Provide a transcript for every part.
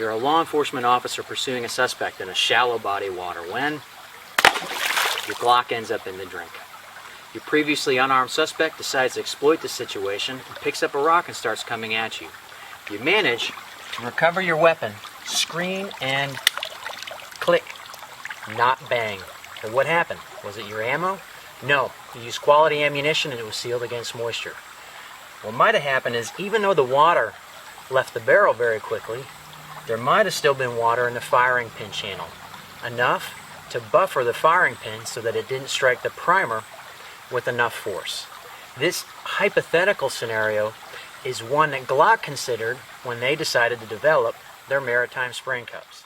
You're a law enforcement officer pursuing a suspect in a shallow body of water when your Glock ends up in the drink. Your previously unarmed suspect decides to exploit the situation and picks up a rock and starts coming at you. You manage to recover your weapon, scream, and click, not bang. And what happened? Was it your ammo? No, you used quality ammunition and it was sealed against moisture. What might have happened is, even though the water left the barrel very quickly, there might have still been water in the firing pin channel, enough to buffer the firing pin so that it didn't strike the primer with enough force. This hypothetical scenario is one that Glock considered when they decided to develop their Maritime spring cups.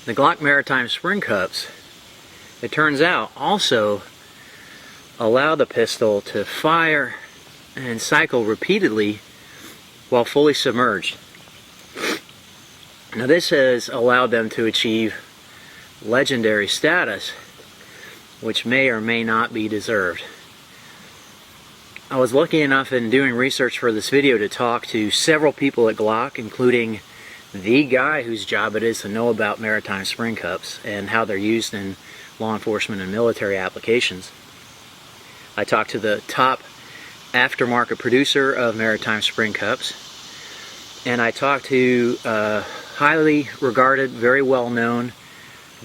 The Glock Maritime spring cups, it turns out, also allow the pistol to fire and cycle repeatedly while fully submerged. Now this has allowed them to achieve legendary status, which may or may not be deserved. I was lucky enough in doing research for this video to talk to several people at Glock, including the guy whose job it is to know about Maritime spring cups and how they're used in law enforcement and military applications. I talked to the top aftermarket producer of Maritime spring cups, and I talked to a highly regarded, very well known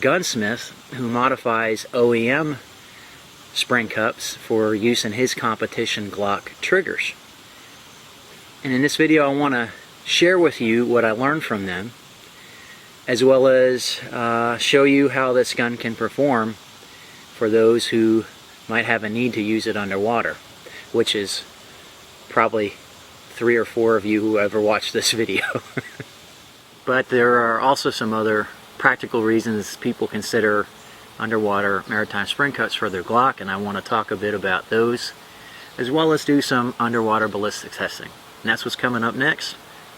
gunsmith who modifies OEM spring cups for use in his competition Glock triggers. And in this video I want to share with you what I learned from them, as well as show you how this gun can perform for those who might have a need to use it underwater, which is probably 3 or 4 of you who ever watched this video. But there are also some other practical reasons people consider underwater Maritime spring cups for their Glock, and I want to talk a bit about those, as well as do some underwater ballistic testing. And that's what's coming up next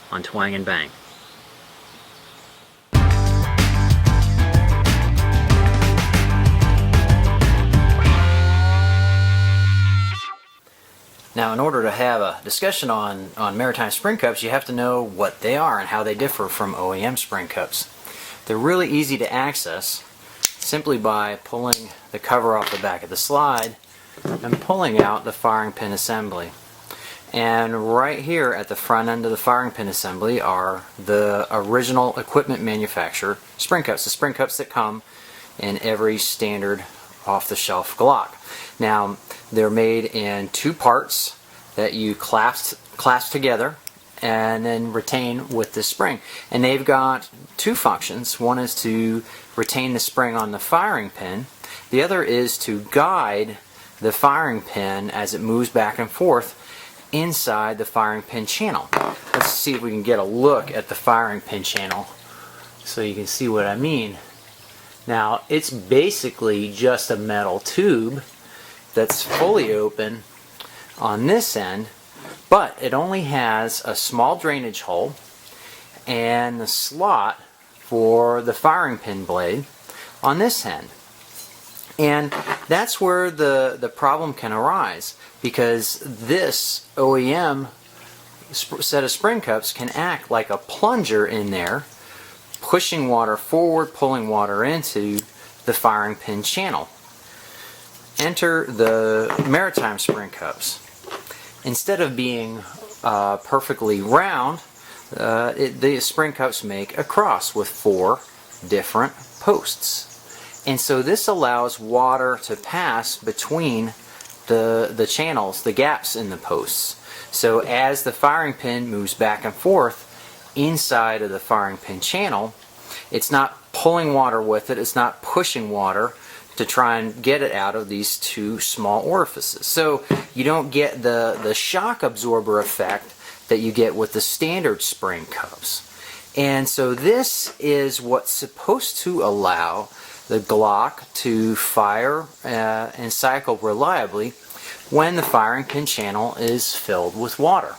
on Twang and Bang. Now, in order to have a discussion on Maritime spring cups, you have to know what they are and how they differ from OEM spring cups. They're really easy to access simply by pulling the cover off the back of the slide and pulling out the firing pin assembly. And right here at the front end of the firing pin assembly are the original equipment manufacturer spring cups, the spring cups that come in every standard off-the-shelf Glock. Now, they're made in 2 parts that you clasp together and then retain with the spring. And they've got 2 functions. One is to retain the spring on the firing pin. The other is to guide the firing pin as it moves back and forth inside the firing pin channel. Let's see if we can get a look at the firing pin channel so you can see what I mean. Now, it's basically just a metal tube that's fully open on this end, but it only has a small drainage hole and the slot for the firing pin blade on this end. And that's where the problem can arise, because this OEM set of spring cups can act like a plunger in there, pushing water forward, pulling water into the firing pin channel. Enter the Maritime spring cups. Instead of being perfectly round, the spring cups make a cross with 4 different posts. And so this allows water to pass between the channels, the gaps in the posts. So as the firing pin moves back and forth inside of the firing pin channel, it's not pulling water with it, it's not pushing water to try and get it out of these 2 small orifices. So you don't get the shock absorber effect that you get with the standard spring cups. And so this is what's supposed to allow the Glock to fire and cycle reliably when the firing pin channel is filled with water.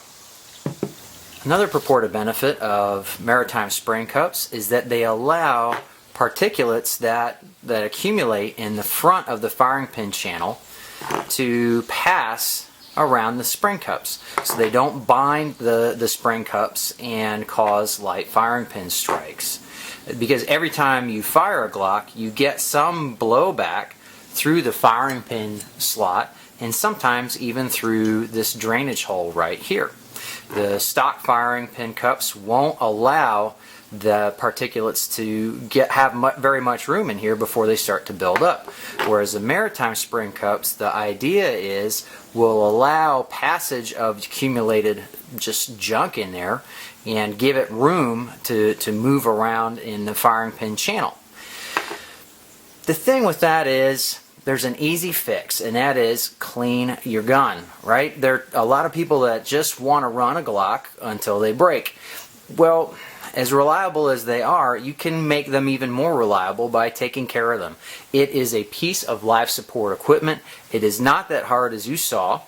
Another purported benefit of Maritime spring cups is that they allow particulates that accumulate in the front of the firing pin channel to pass around the spring cups, so they don't bind the spring cups and cause light firing pin strikes. Because every time you fire a Glock, you get some blowback through the firing pin slot, and sometimes even through this drainage hole right here. The stock firing pin cups won't allow the particulates to have very much room in here before they start to build up. Whereas the Maritime spring cups, the idea is, will allow passage of accumulated just junk in there and give it room to move around in the firing pin channel. The thing with that is, there's an easy fix, and that is clean your gun, right? There are a lot of people that just want to run a Glock until they break. Well, as reliable as they are, you can make them even more reliable by taking care of them. It is a piece of life support equipment. It is not that hard, as you saw,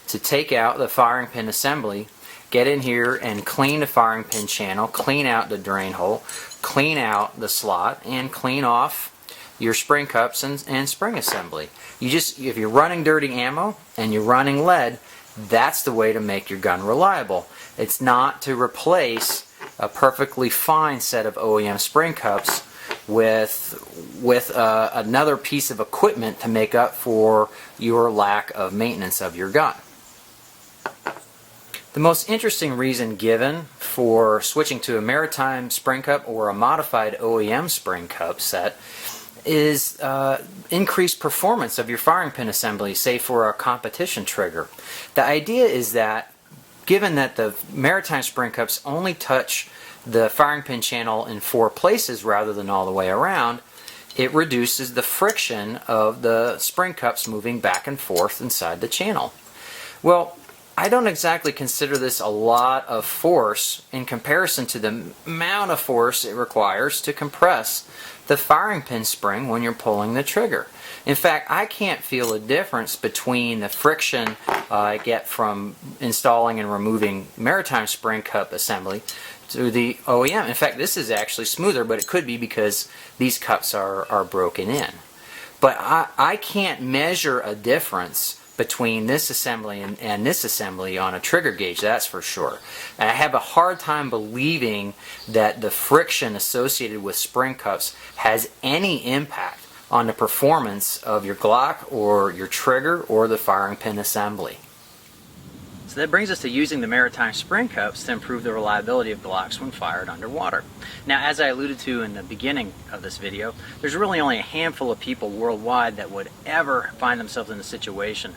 to take out the firing pin assembly, get in here and clean the firing pin channel, clean out the drain hole, clean out the slot, and clean off your spring cups and spring assembly. If you're running dirty ammo and you're running lead, that's the way to make your gun reliable. It's not to replace a perfectly fine set of OEM spring cups with another piece of equipment to make up for your lack of maintenance of your gun. The most interesting reason given for switching to a Maritime spring cup or a modified OEM spring cup set is increased performance of your firing pin assembly, say for a competition trigger. The idea is that, given that the Maritime spring cups only touch the firing pin channel in 4 places rather than all the way around, it reduces the friction of the spring cups moving back and forth inside the channel. Well, I don't exactly consider this a lot of force in comparison to the amount of force it requires to compress the firing pin spring when you're pulling the trigger. In fact, I can't feel a difference between the friction I get from installing and removing Maritime spring cup assembly to the OEM. In fact, this is actually smoother, but it could be because these cups are broken in. But I can't measure a difference between this assembly and this assembly on a trigger gauge, that's for sure. And I have a hard time believing that the friction associated with spring cups has any impact on the performance of your Glock or your trigger or the firing pin assembly. So that brings us to using the Maritime spring cups to improve the reliability of Glocks when fired underwater. Now, as I alluded to in the beginning of this video, there's really only a handful of people worldwide that would ever find themselves in a situation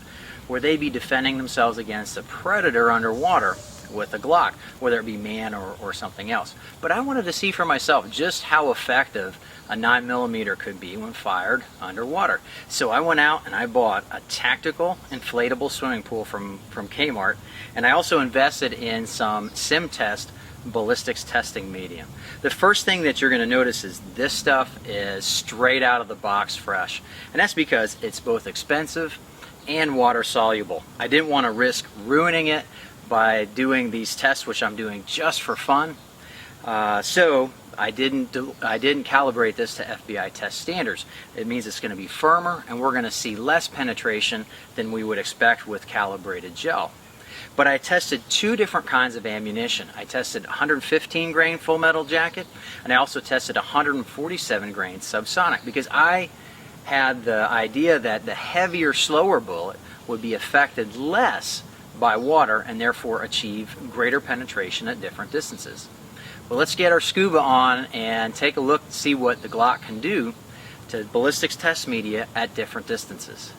where they'd be defending themselves against a predator underwater with a Glock, whether it be man or something else. But I wanted to see for myself just how effective a 9mm could be when fired underwater. So I went out and I bought a tactical inflatable swimming pool from Kmart, and I also invested in some SimTest ballistics testing medium. The first thing that you're going to notice is this stuff is straight out of the box fresh, and that's because it's both expensive and water soluble. I didn't want to risk ruining it by doing these tests, which I'm doing just for fun. So I didn't calibrate this to FBI test standards. It means it's going to be firmer, and we're going to see less penetration than we would expect with calibrated gel. But I tested 2 different kinds of ammunition. I tested 115 grain full metal jacket, and I also tested 147 grain subsonic, because I had the idea that the heavier, slower bullet would be affected less by water and therefore achieve greater penetration at different distances. Well, let's get our scuba on and take a look to see what the Glock can do to ballistics test media at different distances.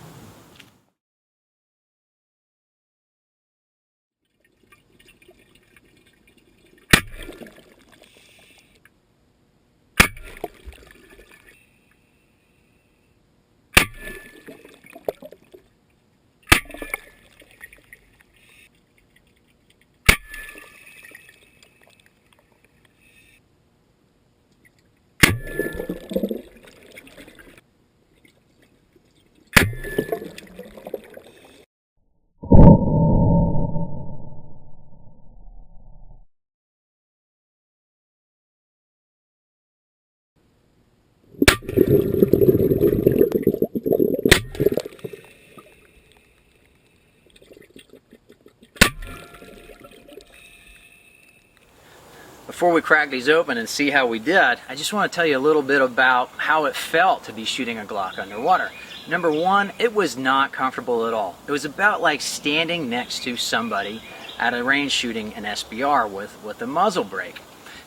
Before we crack these open and see how we did, I just want to tell you a little bit about how it felt to be shooting a Glock underwater. Number one, it was not comfortable at all. It was about like standing next to somebody at a range shooting an SBR with a muzzle brake.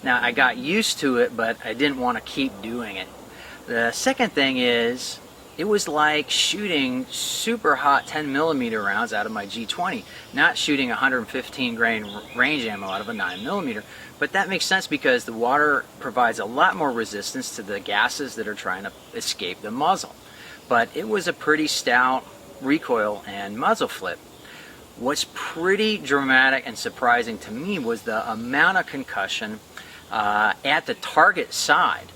Now, I got used to it, but I didn't want to keep doing it. The second thing is, it was like shooting super hot 10mm rounds out of my G20, not shooting 115 grain range ammo out of a 9mm. But that makes sense because the water provides a lot more resistance to the gases that are trying to escape the muzzle. But it was a pretty stout recoil and muzzle flip. What's pretty dramatic and surprising to me was the amount of concussion at the target side.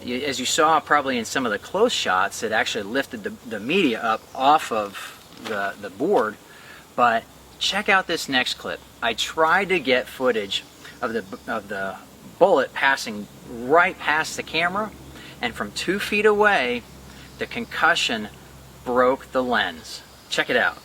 As you saw probably in some of the close shots, it actually lifted the media up off of the board. But check out this next clip. I tried to get footage of the bullet passing right past the camera, and from 2 feet away, the concussion broke the lens. Check it out.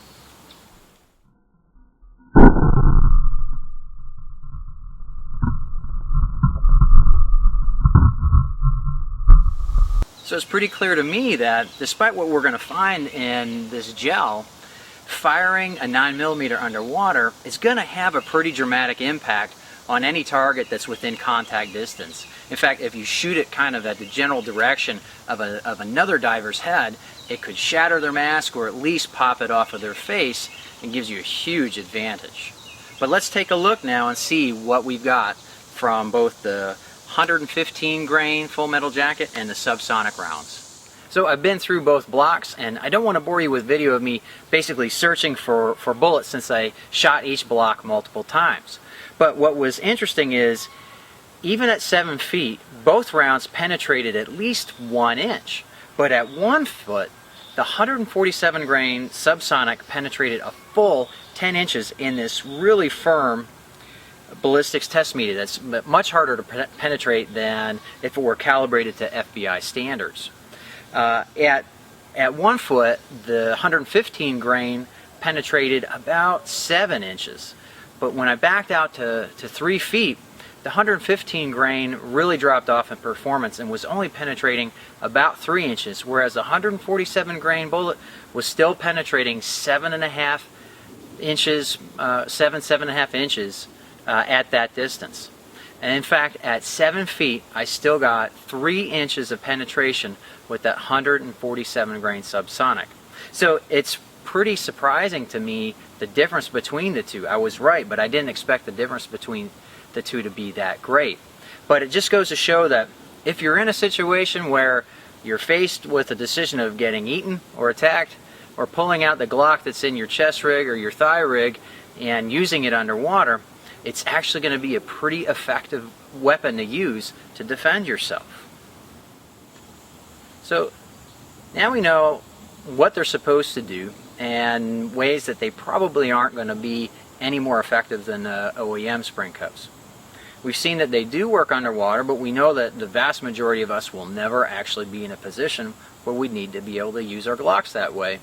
So it's pretty clear to me that despite what we're going to find in this gel, firing a 9mm underwater is going to have a pretty dramatic impact on any target that's within contact distance. In fact, if you shoot it kind of at the general direction of another diver's head, it could shatter their mask or at least pop it off of their face and gives you a huge advantage. But let's take a look now and see what we've got from both the 115 grain full metal jacket and the subsonic rounds. So I've been through both blocks, and I don't want to bore you with video of me basically searching for bullets since I shot each block multiple times. But what was interesting is, even at 7 feet, both rounds penetrated at least 1 inch. But at 1 foot, the 147 grain subsonic penetrated a full 10 inches in this really firm ballistics test media that's much harder to penetrate than if it were calibrated to FBI standards. At 1 foot, the 115 grain penetrated about 7 inches. But when I backed out to 3 feet, the 115 grain really dropped off in performance and was only penetrating about 3 inches, whereas the 147 grain bullet was still penetrating 7.5 inches, 7.5 inches at that distance. And in fact, at 7 feet, I still got 3 inches of penetration with that 147 grain subsonic. So it's pretty surprising to me the difference between the two. I was right, but I didn't expect the difference between the two to be that great. But it just goes to show that if you're in a situation where you're faced with a decision of getting eaten or attacked, or pulling out the Glock that's in your chest rig or your thigh rig and using it underwater, it's actually going to be a pretty effective weapon to use to defend yourself. So now we know what they're supposed to do and ways that they probably aren't going to be any more effective than the OEM spring cups. We've seen that they do work underwater, but we know that the vast majority of us will never actually be in a position where we need to be able to use our Glocks that way.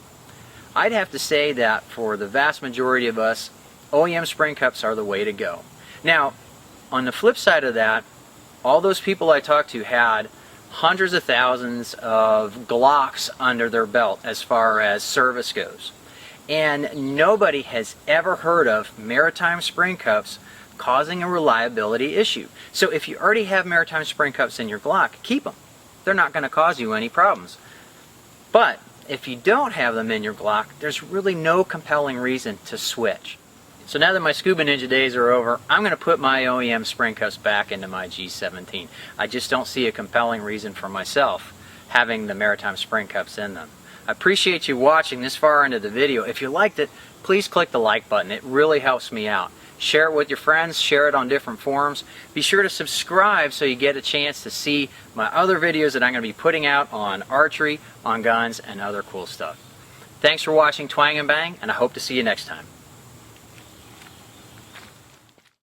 I'd have to say that for the vast majority of us, OEM spring cups are the way to go. Now, on the flip side of that, all those people I talked to had hundreds of thousands of Glocks under their belt as far as service goes. And nobody has ever heard of Maritime spring cups causing a reliability issue. So if you already have Maritime spring cups in your Glock, keep them. They're not going to cause you any problems. But if you don't have them in your Glock, there's really no compelling reason to switch. So now that my Scuba Ninja days are over, I'm going to put my OEM spring cups back into my G17. I just don't see a compelling reason for myself having the Maritime spring cups in them. I appreciate you watching this far into the video. If you liked it, please click the like button. It really helps me out. Share it with your friends, share it on different forums. Be sure to subscribe so you get a chance to see my other videos that I'm going to be putting out on archery, on guns, and other cool stuff. Thanks for watching Twang and Bang, and I hope to see you next time.